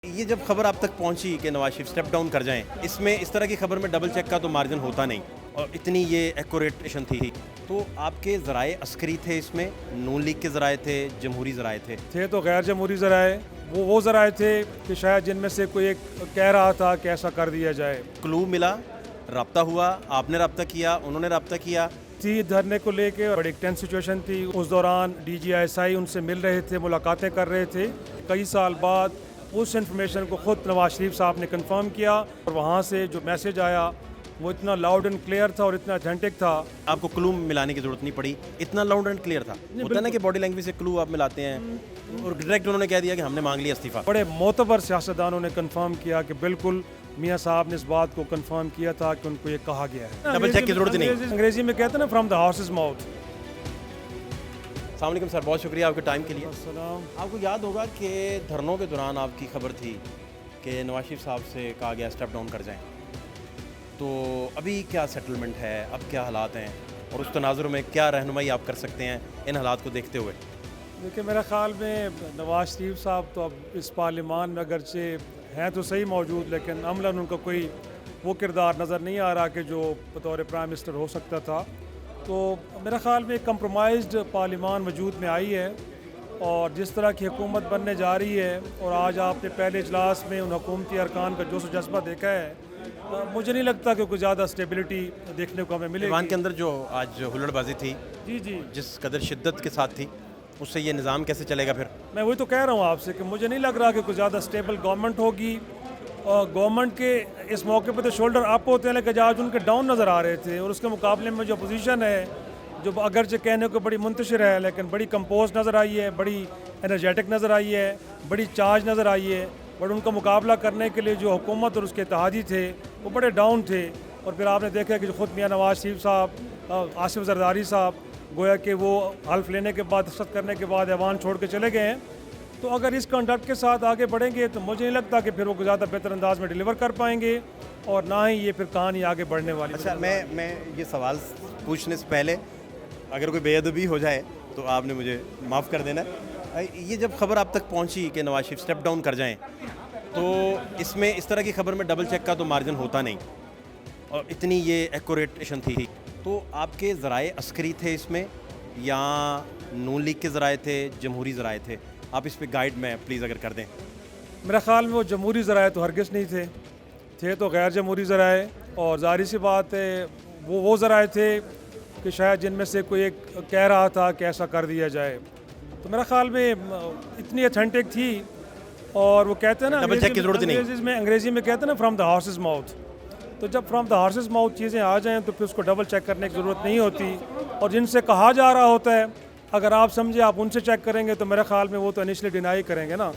ये जब खबर आप तक पहुंची कि नवाज शरीफ स्टेप डाउन कर जाएं, इसमें इस तरह की खबर में डबल चेक का तो मार्जिन होता नहीं और इतनी ये एक्यूरेटेशन थी। तो आपके ज़राए अस्करी थे, इसमें नून लीग के ज़राए थे, जमहूरी ज़राए थे? तो गैर जमहूरी ज़राए वो ज़राए थे कि शायद जिनमें से कोई एक कह रहा था कि ऐसा कर दिया जाए। क्लू मिला, रब्ता हुआ, आपने रब्ता किया, उन्होंने रब्ता किया? थी धरने को लेके और बड़ी एक टेंस सिचुएशन थी। उस दौरान DGISI उनसे मिल रहे थे, मुलाकातें कर रहे थे। कई साल बाद उस इन्फॉर्मेशन को ख़ुद नवाज शरीफ साहब ने कंफर्म किया और वहाँ से जो मैसेज आया वो इतना लाउड एंड क्लियर था और इतना ऑथेंटिक था। आपको क्लू मिलाने की ज़रूरत नहीं पड़ी, इतना लाउड एंड क्लियर था। होता है ना कि बॉडी लैंग्वेज से क्लू आप मिलाते हैं और डायरेक्ट उन्होंने कह दिया कि हमने मांग लिया इस्तीफा। बड़े मोतबर सियासतदानों ने कंफर्म किया कि बिल्कुल मियाँ साहब ने इस बात को कंफर्म किया था कि उनको ये कहा गया है। डबल चेक की ज़रूरत नहीं। अंग्रेजी में कहते हैं ना, फ्रॉम द हॉर्सेस माउथ। अस्सलाम वालेकुम सर, बहुत शुक्रिया आपके टाइम के लिए। अस्सलाम। आपको याद होगा कि धरनों के दौरान आपकी खबर थी कि नवाज शरीफ साहब से कहा गया स्टेप डाउन कर जाएं। तो अभी क्या सेटलमेंट है, अब क्या हालात हैं और उस तनाजुर में क्या रहनुमाई आप कर सकते हैं इन हालात को देखते हुए? देखिए, मेरे ख़्याल में नवाज शरीफ साहब तो अब इस पार्लियामान में अगरचे हैं तो सही मौजूद, लेकिन अमलन उनका कोई वो किरदार नज़र नहीं आ रहा कि जो बतौर प्राइम मिनिस्टर हो सकता था। तो मेरे ख़्याल में एक कंप्रोमाइज्ड पार्लियामान वजूद में आई है और जिस तरह की हुकूमत बनने जा रही है और आज आपने पहले इजलास में उन हुकूमती अरकान का जोश जज्बा देखा है, मुझे नहीं लगता कि कोई ज़्यादा स्टेबिलिटी देखने को हमें मिलेगी। ईवान के अंदर जो आज हुल्लड़बाजी थी, जी, जिस कदर शिद्दत के साथ थी, उससे ये निज़ाम कैसे चलेगा फिर? मैं वही तो कह रहा हूँ आपसे कि मुझे नहीं लग रहा कि कोई ज़्यादा स्टेबल गवर्नमेंट होगी। और गवर्नमेंट के इस मौके पर तो शोल्डर अप होते हैं, लेकिन आज उनके डाउन नज़र आ रहे थे और उसके मुकाबले में जो अपोजिशन है, जो अगरचे कहने को बड़ी मुंतशिर है लेकिन बड़ी कंपोज नज़र आई है, बड़ी एनर्जेटिक नज़र आई है, बड़ी चार्ज नज़र आई है। बट उनका मुकाबला करने के लिए जो हुकूमत और उसके इत्तेहादी थे वो बड़े डाउन थे। और फिर आपने देखा कि जो ख़ुद मियाँ नवाज शरीफ साहब, आसिफ जरदारी साहब, गोया कि वो हल्फ लेने के बाद, दस्तखत करने के बाद ऐवान छोड़ के चले गए हैं। तो अगर इस कंडक्ट के साथ आगे बढ़ेंगे तो मुझे नहीं लगता कि फिर वो ज़्यादा बेहतर अंदाज में डिलीवर कर पाएंगे और ना ही ये फिर कहानी आगे बढ़ने वाली। अच्छा, मैं ये सवाल पूछने से पहले अगर कोई बेअदबी हो जाए तो आपने मुझे माफ़ कर देना। ये जब खबर आप तक पहुंची कि नवाज शरीफ स्टेप डाउन कर जाएं, तो इसमें इस तरह की खबर में डबल चेक का तो मार्जिन होता नहीं और इतनी ये एक्यूरेटेशन थी। तो आपके ज़राए अस्करी थे इसमें या नून लीग के ज़राए थे, जमहूरी ज़राए थे? आप इस पे गाइड में प्लीज़ अगर कर दें। मेरा ख्याल में वो जमहूरी ज़राए तो हरगिज़ नहीं थे तो गैर जमहूरी ज़राए। और ज़ाहिर सी बात है वो ज़राए थे कि शायद जिनमें से कोई एक कह रहा था कि ऐसा कर दिया जाए। तो मेरा ख्याल में इतनी ऑथेंटिक थी और वो कहते हैं ना, डबल चेक की ज़रूरत नहीं। अंग्रेज़ी में कहते हैं ना, फ्रॉम द हॉर्सेस माउथ। तो जब फ्रॉम द हॉर्सेस माउथ चीज़ें आ जाएँ तो फिर उसको डबल चेक करने की ज़रूरत नहीं होती। और जिनसे कहा जा रहा होता है, अगर आप समझे आप उनसे चेक करेंगे तो मेरे ख्याल में वो तो इनिशियली डिनाई करेंगे ना।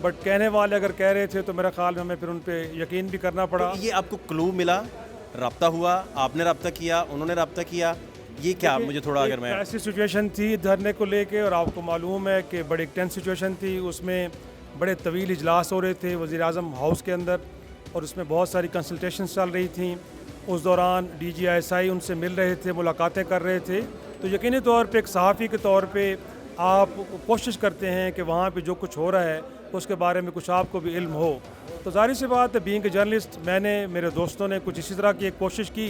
बट कहने वाले अगर कह रहे थे तो मेरे ख्याल में हमें फिर उन पर यकीन भी करना पड़ा। तो ये आपको क्लू मिला, रब्ता हुआ, आपने रब्ता किया, उन्होंने रब्ता किया, ये क्या? मुझे थोड़ा अगर मैं ऐसी सिचुएशन थी धरने को लेके और आपको मालूम है कि बड़ी टेंस सिचुएशन थी। उसमें बड़े तवील इजलास हो रहे थे वज़ीर आज़म हाउस के अंदर और उसमें बहुत सारी कंसल्टेशन चल रही थी। उस दौरान DGISI उनसे मिल रहे थे, मुलाकातें कर रहे थे। तो यकीनी तौर पे एक सहाफ़ी के तौर पे आप कोशिश करते हैं कि वहाँ पे जो कुछ हो रहा है उसके बारे में कुछ आपको भी इल्म हो। तो ज़ाहिर सी बात है, बीइंग ए जर्नलिस्ट, मैंने, मेरे दोस्तों ने कुछ इसी तरह की एक कोशिश की।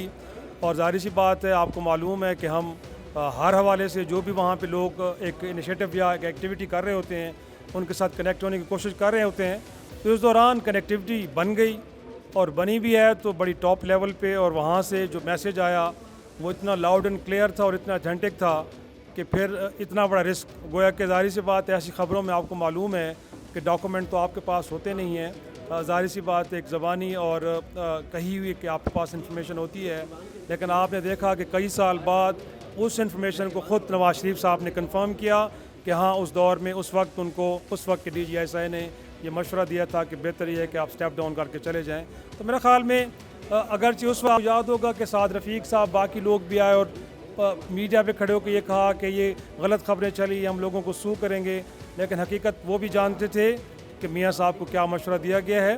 और ज़ाहिर सी बात है, आपको मालूम है कि हम हर हवाले से जो भी वहाँ पे लोग एक इनिशिएटिव या एक एक्टिविटी कर रहे होते हैं उनके साथ कनेक्ट होने की कोशिश कर रहे होते हैं। तो इस दौरान कनेक्टिविटी बन गई और बनी भी है तो बड़ी टॉप लेवल पे। और वहाँ से जो मैसेज आया वो इतना लाउड एंड क्लियर था और इतना ऑथेंटिक था कि फिर इतना बड़ा रिस्क, गोया कि ज़ाहिर सी बात है, ऐसी ख़बरों में आपको मालूम है कि डॉक्यूमेंट तो आपके पास होते नहीं हैं। ज़ाहिर सी बात एक ज़बानी और कही हुई कि आपके पास इंफॉर्मेशन होती है, लेकिन आपने देखा कि कई साल बाद उस इंफॉर्मेशन को ख़ुद नवाज शरीफ साहब ने कंफर्म किया कि हाँ, उस दौर में उस वक्त के DGISI ने ये मशवरा दिया था कि बेहतर ये है कि आप स्टेप डाउन करके चले जाएँ। तो मेरे ख़्याल में अगरचे उस वक्त याद होगा कि साद रफ़ीक साहब, बाकी लोग भी आए और मीडिया पे खड़े होकर ये कहा कि ये गलत खबरें चली, हम लोगों को सू करेंगे, लेकिन हकीकत वो भी जानते थे कि मियाँ साहब को क्या मशवरा दिया गया है।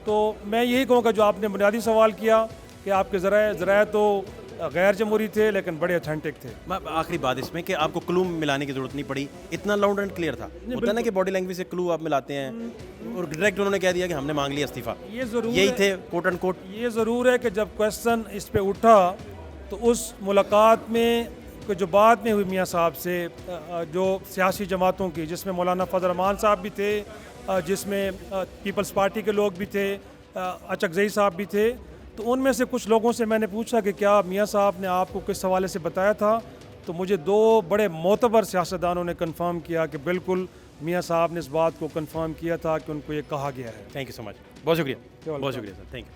तो मैं यही कहूँगा, जो आपने बुनियादी सवाल किया कि आपके ज़राए तो गैर जमहूरी थे लेकिन बड़े ऑथेंटिक थे। आखिरी बात इसमें कि आपको क्लू मिलाने की जरूरत नहीं पड़ी, इतना लाउड एंड क्लियर था। होता है ना कि बॉडी लैंग्वेज से क्लू आप मिलाते हैं और डायरेक्ट उन्होंने कह दिया कि हमने मांग लिया इस्तीफा। ये ज़रूर यही है, थे कोट एंड कोट। ये ज़रूर है कि जब क्वेश्चन इस पे उठा तो उस मुलाकात में जो बात में हुई मियाँ साहब से, जो सियासी जमातों की, जिसमें मौलाना फजल रहमान साहब भी थे, जिसमें पीपल्स पार्टी के लोग भी थे, अचकज़ई साहब भी थे, तो उनमें से कुछ लोगों से मैंने पूछा कि क्या मियाँ साहब ने आपको किस हवाले से बताया था, तो मुझे 2 बड़े मोतबर सियासतदानों ने कंफर्म किया कि बिल्कुल मियाँ साहब ने इस बात को कंफर्म किया था कि उनको ये कहा गया है। थैंक यू सो मच, बहुत शुक्रिया, बहुत शुक्रिया सर, थैंक यू।